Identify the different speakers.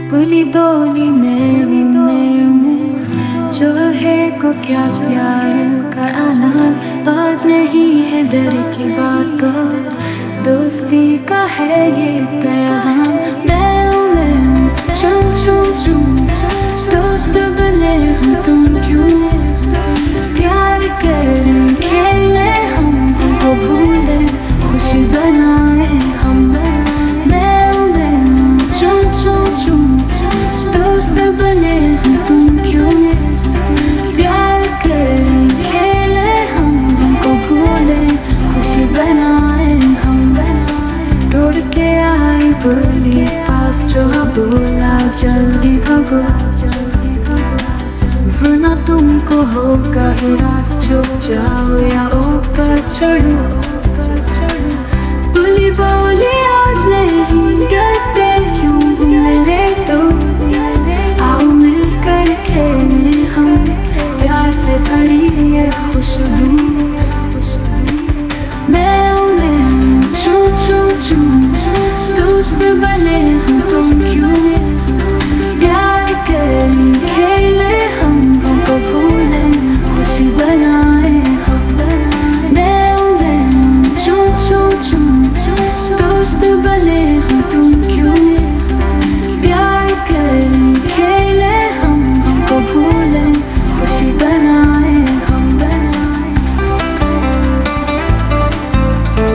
Speaker 1: बोली बोली मैं हूँ जो है को क्या प्यार का आलम। आज नहीं है डर की बात तो दोस्ती का है ये पैगाम। मैं हूँ चुम चुम चुम दोस्त बने हो तुम क्यों प्यार करें खेले हम तुमको भूले खुशी बनाए हम। मैं हूँ चुम चुम चुम दोस्त बने हो तुम क्यों प्यार करें खेले हम तुमको भूले खुशी बनाए हम। तोड़ के आई बोली पास जो बोला जल्दी भगो वरना तुमको होगा हिरास छुप जाओ या ऊपर चढ़ो। बोली बोली आज नहीं डरते क्यों मेरे दोस्त आओ मिलकर खेलें हम प्यार से भरी ये खुशबू। मैं चुम चुम चुम दोस्त बने